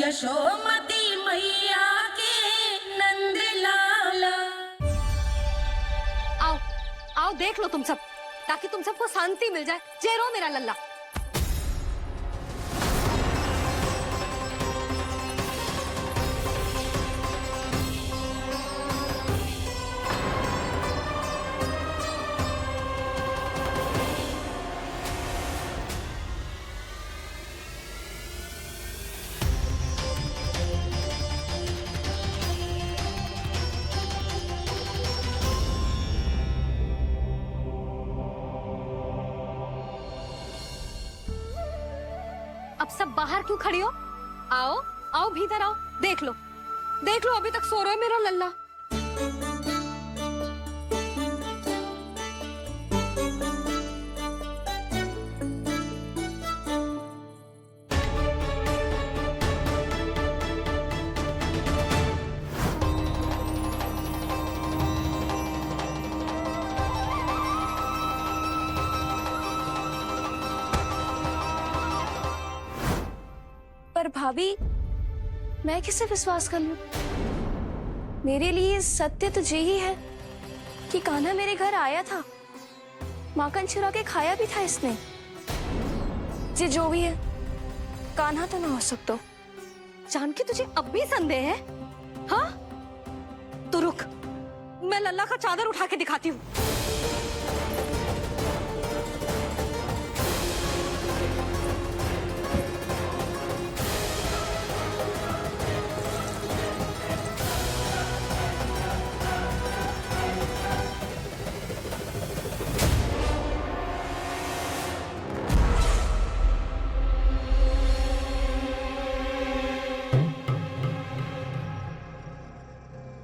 यशोमती मैया के नंद लाला। आओ आओ देख लो तुम सब, ताकि तुम सबको शांति मिल जाए। जय रो मेरा लल्ला। अब सब बाहर क्यों खड़ी हो? आओ आओ भीतर आओ, देख लो अभी तक सो रहा है मेरा लल्ला। पर भाभी, मैं किसे विश्वास कर लूं? मेरे लिए सत्य तो यही है कि कान्हा मेरे घर आया था, माखन चुरा के खाया भी था इसने। ये जो भी है, कान्हा तो ना हो सकता। जानकी तुझे अब भी संदेह है? हाँ तो रुक, मैं लल्ला का चादर उठा के दिखाती हूँ।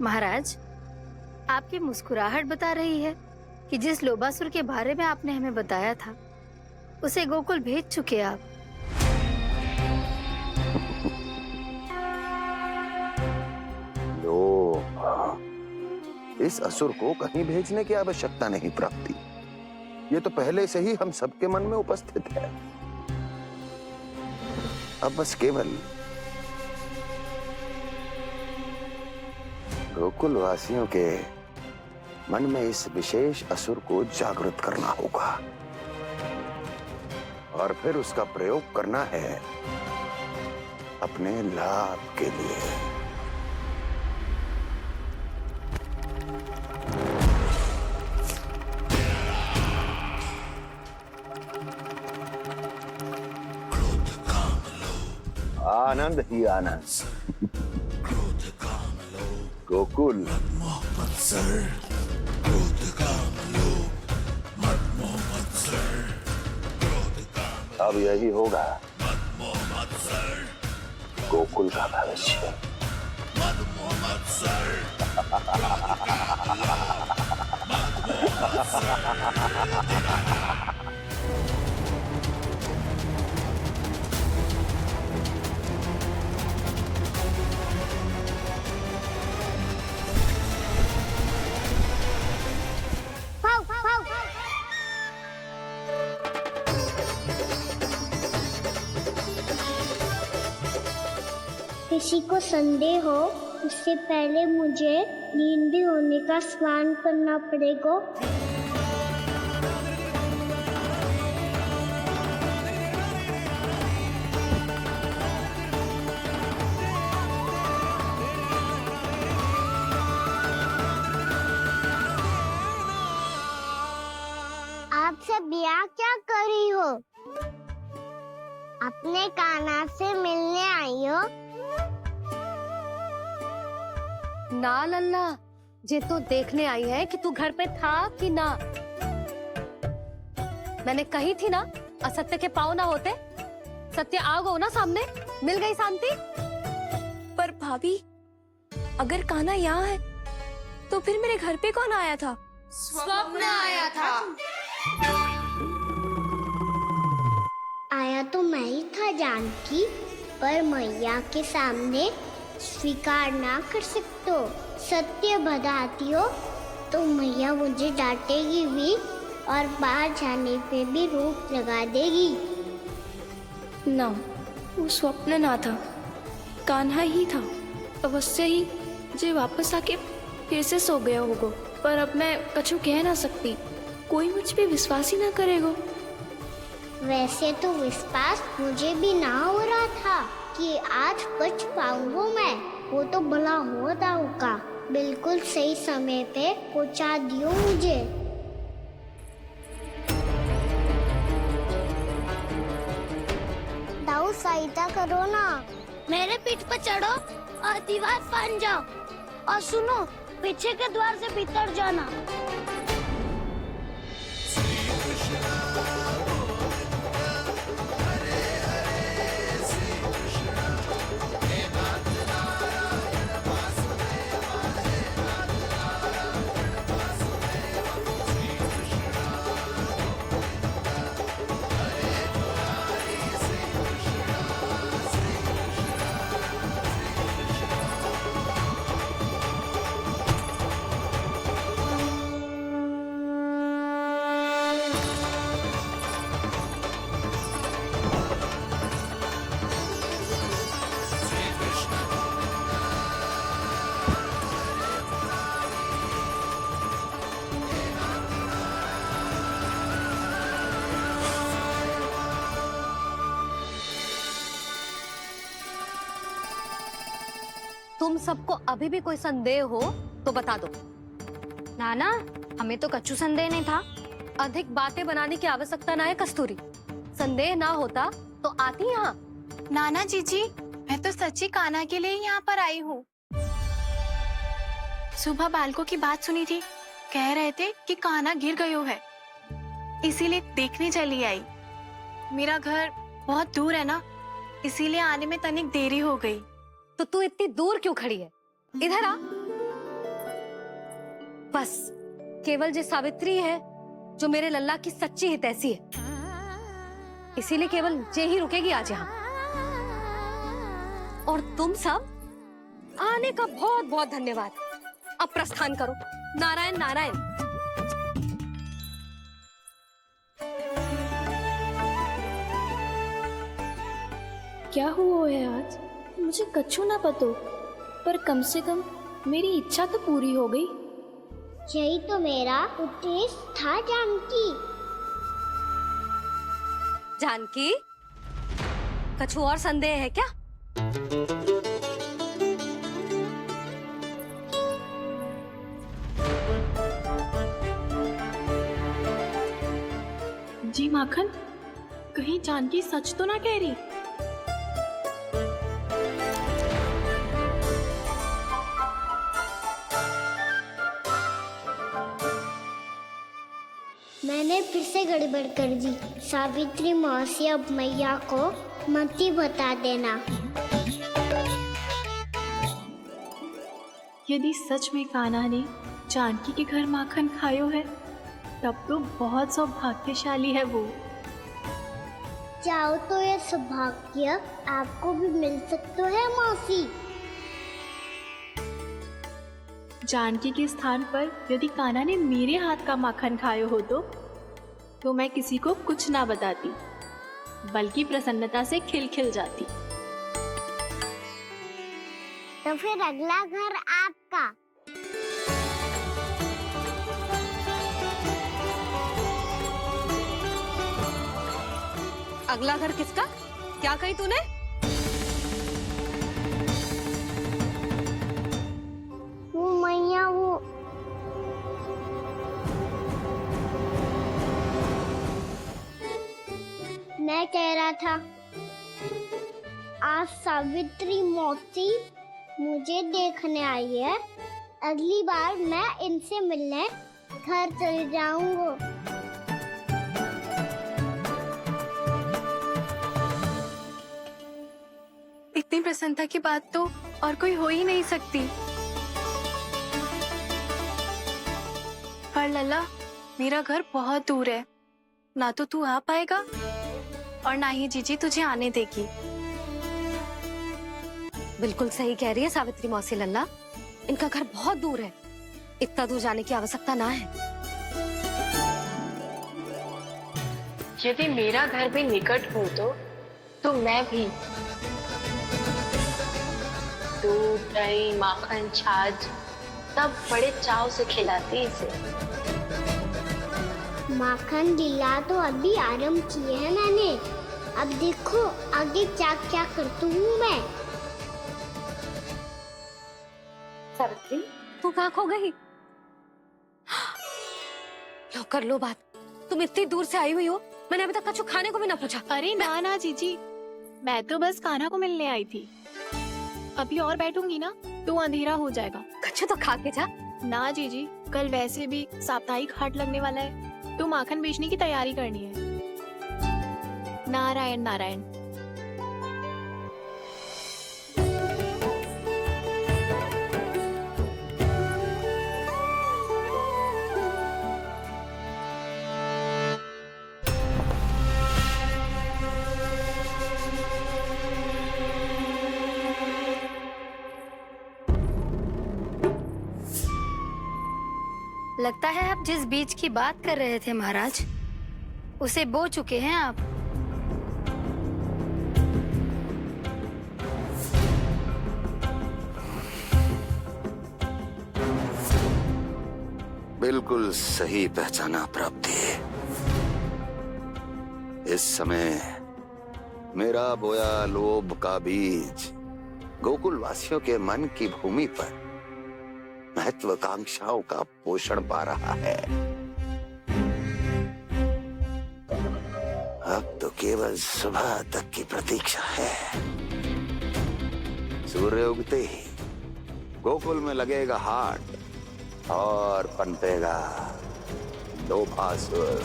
महाराज, आपकी मुस्कुराहट बता रही है कि जिस लोबासुर के बारे में आपने हमें बताया था, उसे गोकुल भेज चुके आप। इस असुर को कहीं भेजने की आवश्यकता नहीं प्राप्ति। ये तो पहले से ही हम सबके मन में उपस्थित है। अब बस केवल गोकुल वासियों के मन में इस विशेष असुर को जागृत करना होगा और फिर उसका प्रयोग करना है अपने लाभ के लिए। आनंद ही आनंद। गोकुल अब यही होगा गोकुल का भविष्य। किसी को संदेह हो, उससे पहले मुझे नींद भी होने का स्नान करना पड़ेगा। आप सब यहाँ क्या कर रही हो? अपने कान्हा से मिलने आई हो? ना लल्ला, जे तो देखने आई है कि तू घर पे था कि ना। मैंने कही थी ना, असत्य के पांव ना होते। सत्य आ गो ना सामने, मिल गई शांति। पर भाभी, अगर कान्हा यहाँ है तो फिर मेरे घर पे कौन आया था? स्वप्न आया था। आया तो मैं ही था जानकी, पर मैया के सामने स्वीकार ना कर सकते हो। सत्य बताती हो तो मैया मुझे डांटेगी भी और बाहर जाने पे भी रोक लगा देगी। ना, वो स्वप्न ना था। कान्हा ही था। अवश्य ही जे वापस आके फिर से सो गया होगा। पर अब मैं कछु कह ना सकती, कोई मुझ पे विश्वास ही ना करेगा। वैसे तो विश्वास मुझे भी ना हो रहा था कि आज बच पाऊंगा मैं। वो तो भला हो दाऊ का, बिल्कुल सही समय पे पहुंचा दियो मुझे। दाऊ सहायता करो ना। मेरे पीठ पर चढ़ो और दीवार फान जाओ, और सुनो, पीछे के द्वार से भीतर जाना। तुम सबको अभी भी कोई संदेह हो तो बता दो। नाना, हमें तो कच्चू संदेह नहीं था। अधिक बातें बनाने की आवश्यकता ना है कस्तूरी। संदेह ना होता तो आती यहाँ। नाना जीजी, मैं तो सच्ची कान्हा के लिए यहाँ पर आई हूँ। सुबह बालकों की बात सुनी थी, कह रहे थे कि कान्हा गिर गयो है, इसीलिए देखने चली आई। मेरा घर बहुत दूर है ना, इसीलिए आने में तनिक देरी हो गई। तो तू इतनी दूर क्यों खड़ी है? इधर आ। बस केवल जे सावित्री है जो मेरे लल्ला की सच्ची हितैषी है, इसीलिए केवल जे ही रुकेगी आज यहाँ। और तुम सब आने का बहुत बहुत धन्यवाद। अब प्रस्थान करो। नारायण नारायण। क्या हुआ है आज? मुझे कछु ना पतो, पर कम से कम मेरी इच्छा तो पूरी हो गई। यही तो मेरा उद्देश्य था जानकी। जानकी, कछु और संदेह है क्या? जी माखन, कहीं जानकी सच तो ना कह रही? मैंने फिर से गड़बड़ कर दी। सावित्री मौसी अब मैया को मत ही बता देना। यदि सच में कान्हा ने जानकी के घर माखन खायो है, तब तो बहुत सौभाग्यशाली है वो। चाहो तो ये सौभाग्य आपको भी मिल सकता है मौसी। जानकी के स्थान पर यदि कान्हा ने मेरे हाथ का माखन खायो हो तो मैं किसी को कुछ ना बताती, बल्कि प्रसन्नता से खिलखिल जाती। तो फिर अगला घर आपका। अगला घर किसका? क्या कही तूने? वो मैया, वो मैं कह रहा था, आज सावित्री मौसी मुझे देखने आई है। अगली बार मैं इनसे मिलने घर चले जाऊंगा। इतनी प्रसन्नता की बात तो और कोई हो ही नहीं सकती। पर लल्ला, मेरा घर बहुत दूर है, ना तो तू आ पाएगा और ना ही जीजी तुझे आने देगी। बिल्कुल सही कह रही है सावित्री मौसी लल्ला, इनका घर बहुत दूर है, इतना दूर जाने की आवश्यकता ना है। यदि मेरा घर भी निकट हो तो मैं भी दूध दही माखन छाछ सब बड़े चाव से खिलाती इसे। माखन लीला तो अभी आरंभ किए है मैंने, अब देखो आगे क्या क्या करती हूँ मैं। सावित्री, तू कहाँ खो गई? लो कर लो बात, तुम इतनी दूर से आई हुई हो, मैंने अभी तक कछु खाने को भी ना पूछा। अरे ना ना जीजी, मैं तो बस कान्हा को मिलने आई थी। अभी और बैठूंगी ना तो अंधेरा हो जाएगा। कछु तो खा के जा। ना जीजी, कल वैसे भी साप्ताहिक हाट लगने वाला है तो माखन बेचने की तैयारी करनी है। नारायण नारायण। लगता है आप जिस बीज की बात कर रहे थे महाराज, उसे बो चुके हैं आप। बिल्कुल सही पहचाना प्राप्ति। इस समय मेरा बोया लोभ का बीज गोकुल वासियों के मन की भूमि पर महत्वाकांक्षाओं का पोषण पा रहा है। अब तो केवल सुबह तक की प्रतीक्षा है। सूर्य उगते ही गोकुल में लगेगा हाट और पनपेगा लोभासुर।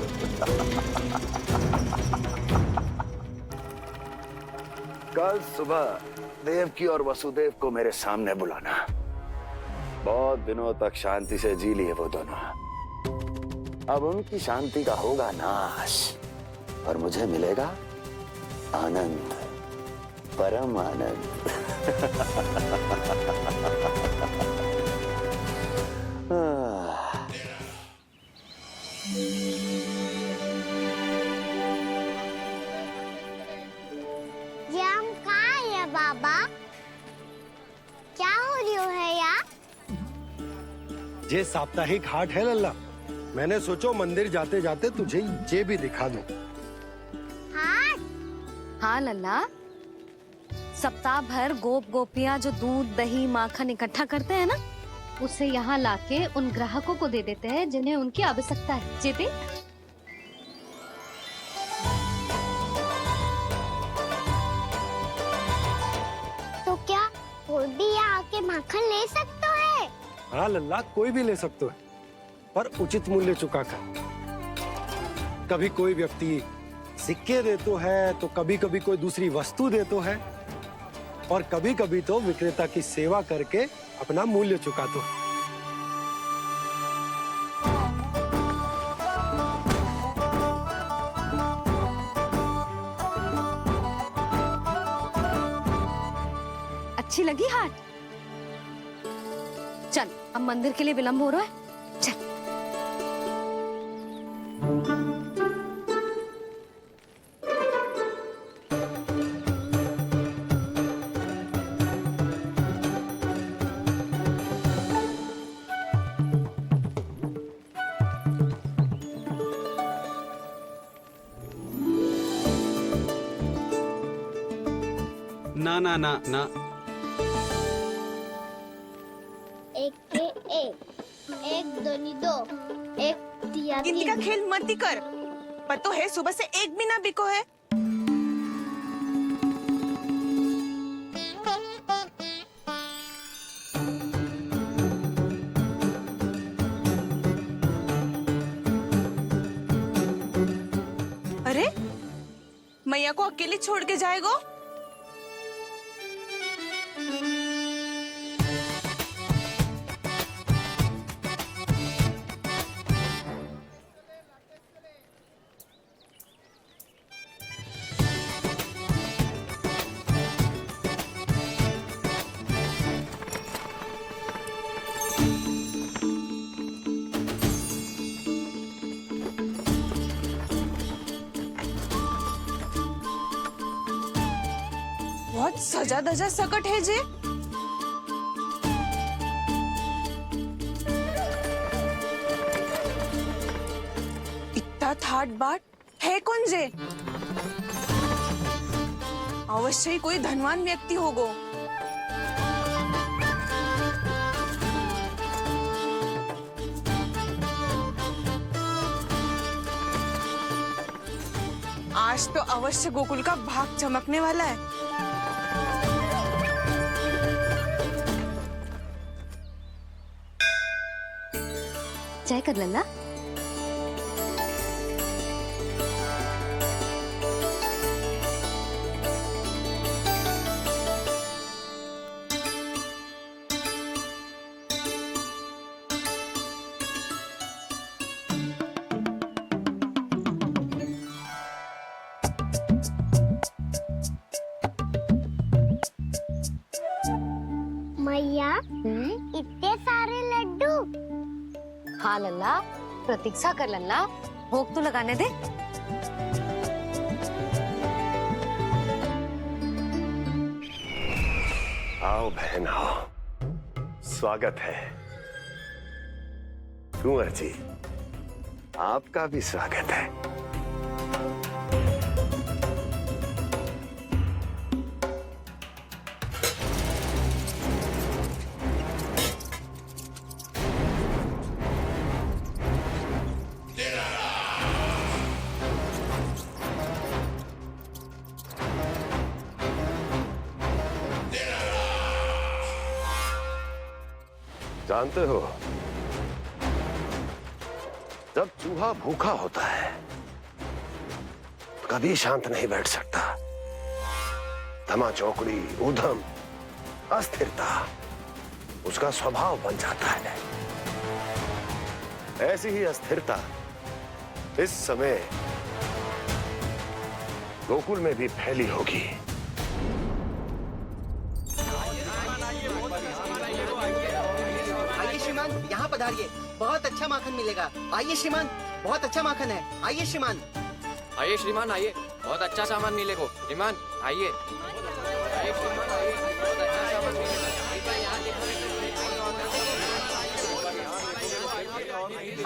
कल सुबह देवकी और वसुदेव को मेरे सामने बुलाना। बहुत दिनों तक शांति से जी लिए वो दोनों, अब उनकी शांति का होगा नाश और मुझे मिलेगा आनंद, परम आनंद। ये हम कहाँ है बाबा? क्या हो रही है यार? ये साप्ताहिक हाट है लल्ला। मैंने सोचो मंदिर जाते जाते तुझे ये भी दिखा दूं। हाट? हाँ लल्ला, सप्ताह भर गोप गोपियाँ जो दूध दही माखन इकट्ठा करते हैं ना, उसे यहाँ लाके उन ग्राहकों को दे देते हैं जिन्हें उनकी आवश्यकता है। जीती? तो क्या कोई भी यहाँ आके माखन ले सकता है? हाँ लल्ला, कोई भी ले सकते है, पर उचित मूल्य चुका कर। कभी कोई व्यक्ति सिक्के देतो है तो कभी कभी कोई दूसरी वस्तु देतो है और कभी कभी तो विक्रेता की सेवा करके अपना मूल्य चुकातो है। अच्छी लगी हाट? चल, अब मंदिर के लिए विलंब हो रहा है, चल। ना ना ना ना, एक थे एक दोनी दो, एक दिया गिनती का तीन। खेल मत ही कर। पर तो है सुबह से एक भी ना बिको है। अरे मैया को अकेले छोड़ के जाएगो? बहुत सजा धजा सकट है जे। थाट बाट है कौन जे? अवश्य ही कोई धनवान व्यक्ति होगो। आज तो अवश्य गोकुल का भाग चमकने वाला है। जय कर लल्ला। मैया इतने सारे लड्डू। हाँ लल्ला, प्रतीक्षा कर लल्ला, भोग तो लगाने दे। आओ बहन आओ, स्वागत है। कुंवर जी, आपका भी स्वागत है। जानते हो, जब चूहा भूखा होता है तो कभी शांत नहीं बैठ सकता। धमा चौकड़ी, ऊधम, अस्थिरता उसका स्वभाव बन जाता है। ऐसी ही अस्थिरता इस समय गोकुल में भी फैली होगी। यहाँ पधारिए, बहुत अच्छा माखन मिलेगा। आइए श्रीमान, बहुत अच्छा माखन है। आइए श्रीमान। आइए श्रीमान, आइए, बहुत अच्छा सामान मिलेगा। श्रीमान आइए, आइए श्रीमान, आइए, बहुत अच्छा सामान मिलेगा।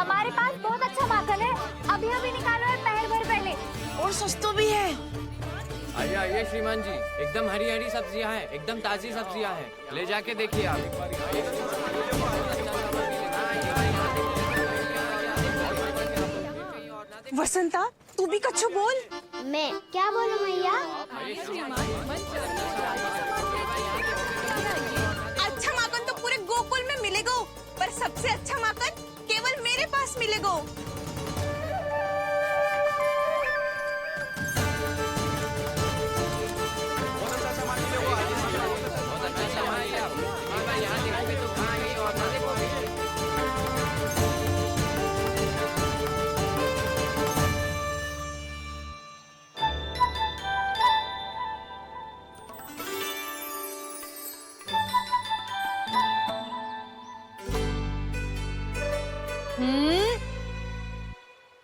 हमारे पास बहुत अच्छा माखन है, अभी अभी निकालो है, पहर भर पहले। और सस्ता भी है। आइए आइए श्रीमान जी, एकदम हरी हरी सब्जियां हैं, एकदम ताजी सब्जियां हैं, ले जाके देखिए आप। वसंता, तू भी कच्छु बोल। मैं क्या बोलूं मैया? अच्छा माखन तो पूरे गोकुल में मिलेगा, पर सबसे अच्छा माखन केवल मेरे पास मिलेगा।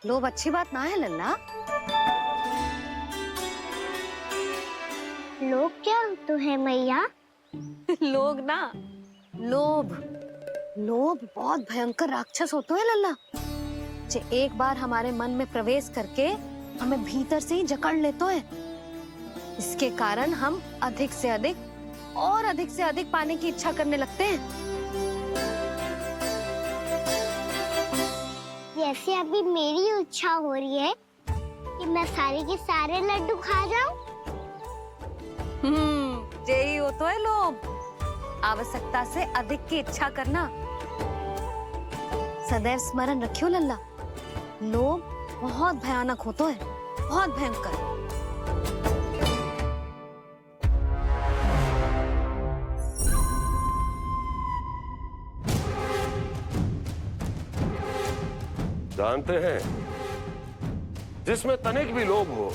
लोभ अच्छी बात ना है लल्ला। लोग क्या तो है मैया? लोग ना, लोभ। लोभ बहुत भयंकर राक्षस होते हैं लल्ला, जो एक बार हमारे मन में प्रवेश करके हमें भीतर से ही जकड़ लेते हैं। इसके कारण हम अधिक से अधिक पाने की इच्छा करने लगते हैं। जैसे अभी मेरी इच्छा हो रही है कि मैं सारे के सारे लड्डू खा जाऊं। यही होता है लोभ, आवश्यकता से अधिक की इच्छा करना। सदैव स्मरण रखियो लल्ला, लोभ बहुत भयानक होता है, बहुत भयंकर। जानते हैं, जिसमें तनिक भी लोभ हो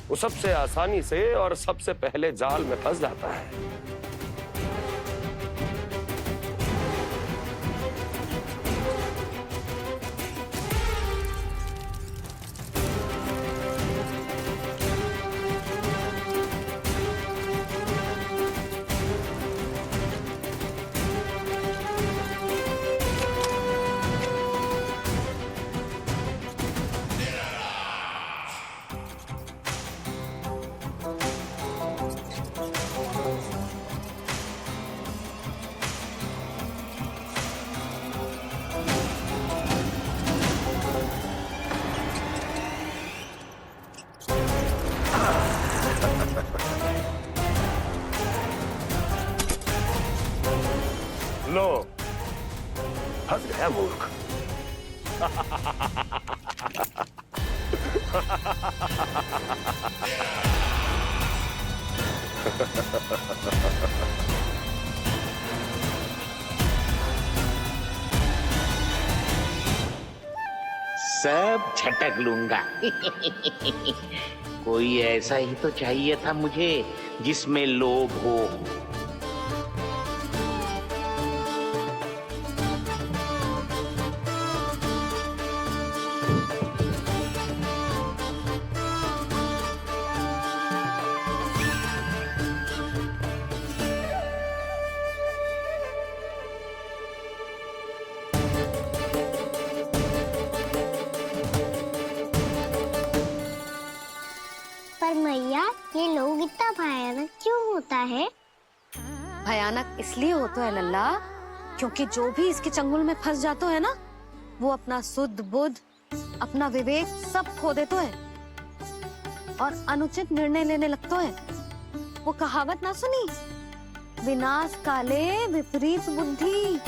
वो सबसे आसानी से और सबसे पहले जाल में फंस जाता है। लो, फंस गया मूर्ख। सब झटक लूंगा। कोई ऐसा ही तो चाहिए था मुझे जिसमें लोभ हो। पर मैया ये लोग इतना भयानक क्यों होता है? भयानक इसलिए होता है लल्ला, क्योंकि जो भी इसके चंगुल में फंस जाता है ना, वो अपना शुद्ध बुद्ध, अपना विवेक सब खो देता है और अनुचित निर्णय लेने लगता है। वो कहावत ना सुनी, विनाश काले विपरीत बुद्धि।